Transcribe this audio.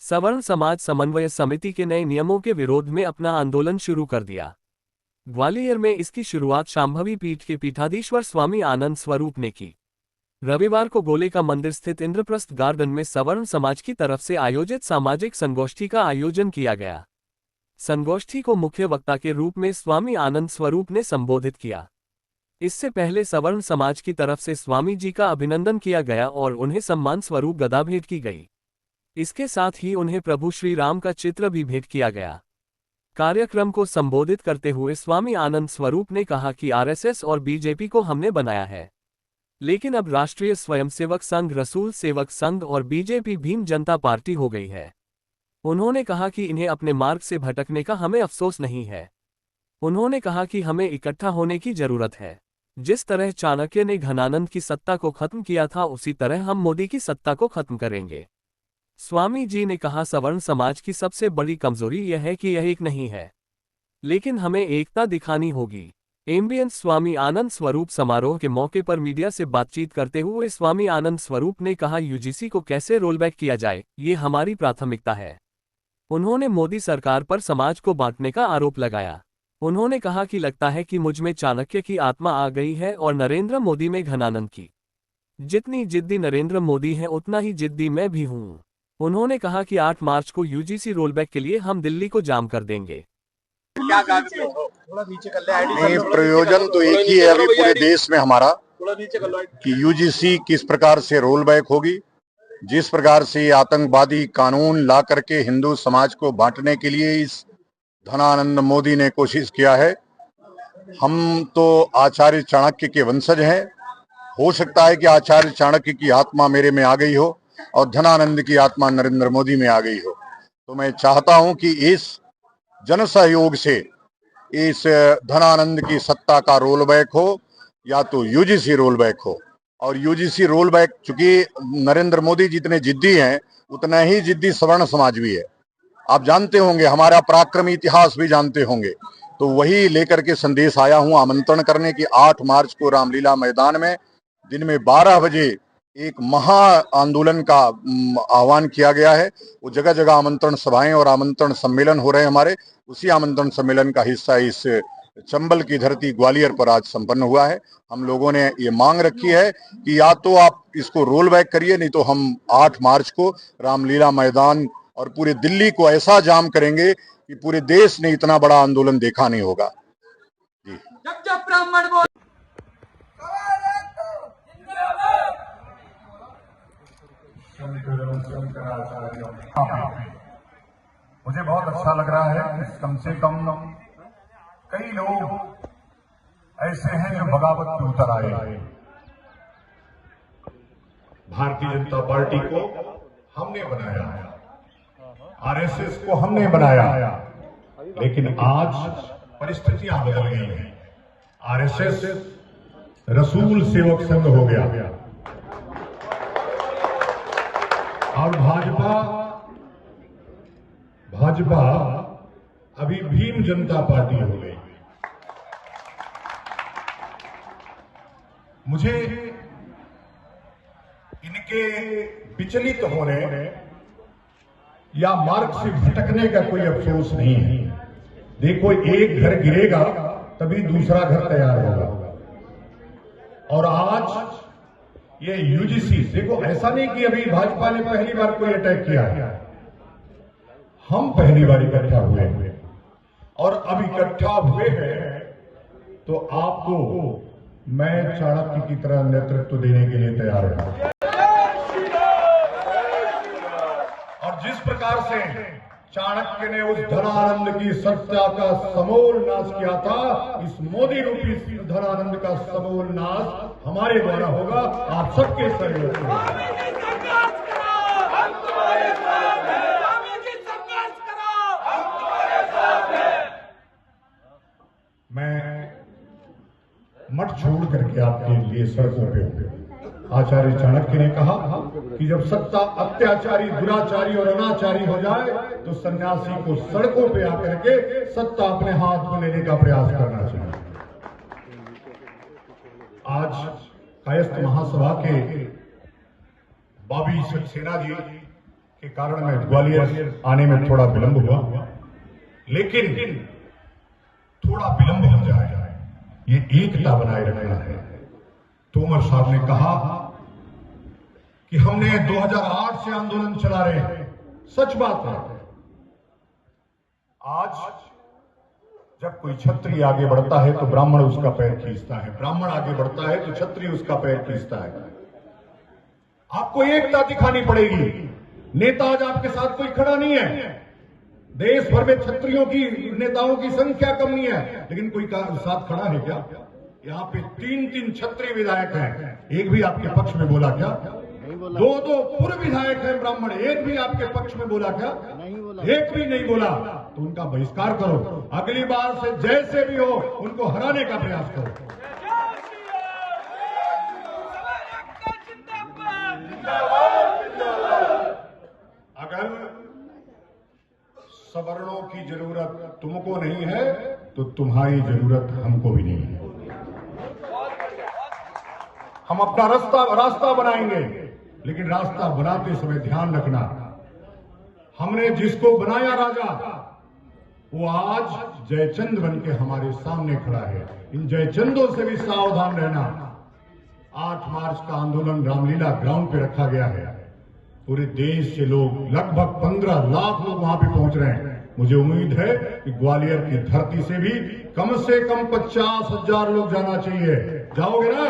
सवर्ण समाज समन्वय समिति के नए नियमों के विरोध में अपना आंदोलन शुरू कर दिया। ग्वालियर में इसकी शुरुआत शांभवी पीठ के पीठाधीश्वर स्वामी आनंद स्वरूप ने की। रविवार को गोले का मंदिर स्थित इंद्रप्रस्थ गार्डन में सवर्ण समाज की तरफ से आयोजित सामाजिक संगोष्ठी का आयोजन किया गया। संगोष्ठी को मुख्य वक्ता के रूप में स्वामी आनंद स्वरूप ने संबोधित किया। इससे पहले सवर्ण समाज की तरफ से स्वामी जी का अभिनंदन किया गया और उन्हें सम्मान स्वरूप गदा भेंट की गई। इसके साथ ही उन्हें प्रभु श्री राम का चित्र भी भेंट किया गया। कार्यक्रम को संबोधित करते हुए स्वामी आनंद स्वरूप ने कहा कि आरएसएस और बीजेपी को हमने बनाया है, लेकिन अब राष्ट्रीय स्वयंसेवक संघ, रसूल सेवक संघ और बीजेपी भीम जनता पार्टी हो गई है। उन्होंने कहा कि इन्हें अपने मार्ग से भटकने का हमें अफसोस नहीं है। उन्होंने कहा कि हमें इकट्ठा होने की जरूरत है। जिस तरह चाणक्य ने घनानंद की सत्ता को खत्म किया था, उसी तरह हम मोदी की सत्ता को खत्म करेंगे। स्वामी जी ने कहा, सवर्ण समाज की सबसे बड़ी कमजोरी यह है कि यह एक नहीं है, लेकिन हमें एकता दिखानी होगी। एम्बियंस स्वामी आनंद स्वरूप समारोह के मौके पर मीडिया से बातचीत करते हुए स्वामी आनंद स्वरूप ने कहा, यूजीसी को कैसे रोलबैक किया जाए, ये हमारी प्राथमिकता है। उन्होंने मोदी सरकार पर समाज को बांटने का आरोप लगाया। उन्होंने कहा कि लगता है कि मुझ में चाणक्य की आत्मा आ गई है और नरेंद्र मोदी में घनानंद की। जितनी जिद्दी नरेंद्र मोदी है, उतना ही जिद्दी मैं भी हूं। उन्होंने कहा कि 8 मार्च को यूजीसी रोलबैक के लिए हम दिल्ली को जाम कर देंगे। नहीं, प्रयोजन तो एक ही है अभी पूरे देश में हमारा कि यूजीसी किस प्रकार से रोल बैक होगी। जिस प्रकार से आतंकवादी कानून ला करके हिंदू समाज को बांटने के लिए इस धनानंद मोदी ने कोशिश किया है। हम तो आचार्य चाणक्य के वंशज हैं। हो सकता है कि आचार्य चाणक्य की आत्मा मेरे में आ गई हो और धनानंद की आत्मा नरेंद्र मोदी में आ गई हो। तो मैं चाहता हूं कि इस जन सहयोग से इस धनानंद की सत्ता का रोल बैक हो या तो यूजीसी रोल बैक हो। और यूजीसी रोल बैक, चूंकि नरेंद्र मोदी जितने जिद्दी हैं उतना ही जिद्दी सवर्ण समाज भी है। आप जानते होंगे, हमारा पराक्रमी इतिहास भी जानते होंगे। तो वही लेकर के संदेश आया हूं आमंत्रण करने की 8 मार्च को रामलीला मैदान में दिन में 12 बजे एक महा आंदोलन का आह्वान किया गया है। वो जगह जगह आमंत्रण सभाएं और आमंत्रण सम्मेलन हो रहे हैं हमारे। उसी आमंत्रण सम्मेलन का हिस्सा इस चंबल की धरती ग्वालियर पर आज संपन्न हुआ है। हम लोगों ने ये मांग रखी है कि या तो आप इसको रोल बैक करिए, नहीं तो हम 8 मार्च को रामलीला मैदान और पूरे दिल्ली को ऐसा जाम करेंगे कि पूरे देश ने इतना बड़ा आंदोलन देखा नहीं होगा। जी। मुझे बहुत अच्छा लग रहा है कि कम से कम कई लोग ऐसे हैं जो बगावत पे उतर आए। भारतीय जनता पार्टी को हमने बनाया, आरएसएस को हमने बनाया, लेकिन आज परिस्थितियां बदल गई हैं। आरएसएस रसूल सेवक संघ हो गया और भाजपा अभी भीम जनता पार्टी हो गई। मुझे इनके विचलित होने या मार्ग से भटकने का कोई अफसोस नहीं है। देखो, एक घर गिरेगा तभी दूसरा घर तैयार होगा। और आज ये यूजीसी, देखो ऐसा नहीं कि अभी भाजपा ने पहली बार कोई अटैक किया है। हम पहली बार इकट्ठा हुए और अब इकट्ठा हुए हैं तो आपको मैं चाणक्य की तरह नेतृत्व देने के लिए तैयार हूं। और जिस प्रकार से चाणक्य ने उस धनानंद की सत्ता का समूल नाश किया था, इस मोदी रूपी धनानंद का समूल नाश हमारे द्वारा होगा, आप सबके सहयोग से। मैं मठ छोड़ करके आपके लिए सड़कों पे हूं। आचार्य चाणक्य ने कहा कि जब सत्ता अत्याचारी, दुराचारी और अनाचारी हो जाए तो सन्यासी को सड़कों पे आकर के सत्ता अपने हाथ में लेने का प्रयास करना चाहिए। आज कायस्थ महासभा के बॉबी सक्सेना जी के कारण मैं ग्वालियर आने में थोड़ा विलंब हुआ, लेकिन थोड़ा विलंब हो जाए, ये एकता बनाए रखना है। तोमर साहब ने कहा कि हमने 2008 से आंदोलन चला रहे हैं, सच बात है। आज जब कोई क्षत्रिय आगे बढ़ता है तो ब्राह्मण उसका पैर खींचता है, ब्राह्मण आगे बढ़ता है तो क्षत्रिय उसका पैर खींचता है। आपको एकता दिखानी पड़ेगी। नेता आज आपके साथ कोई खड़ा नहीं है। देश भर में क्षत्रियों की नेताओं की संख्या कम नहीं है, लेकिन कोई साथ खड़ा है क्या? यहाँ पे 3-3 क्षत्रिय विधायक हैं, एक भी आपके पक्ष में बोला क्या? 2-2 पूर्व विधायक हैं ब्राह्मण, एक भी आपके पक्ष में बोला क्या? एक भी नहीं बोला। तो उनका बहिष्कार करो, अगली बार से जैसे भी हो उनको हराने का प्रयास करो। अगर सवर्णों की जरूरत तुमको नहीं है तो तुम्हारी जरूरत हमको भी नहीं है। हम अपना रास्ता बनाएंगे, लेकिन रास्ता बनाते समय ध्यान रखना, हमने जिसको बनाया राजा वो आज जयचंद बन के हमारे सामने खड़ा है। इन जयचंदों से भी सावधान रहना। 8 मार्च का आंदोलन रामलीला ग्राउंड पे रखा गया है। पूरे देश से लोग, लगभग 15 लाख लोग वहां पे पहुंच रहे हैं। मुझे उम्मीद है कि ग्वालियर की धरती से भी कम 50,000 लोग जाना चाहिए। जाओगे ना?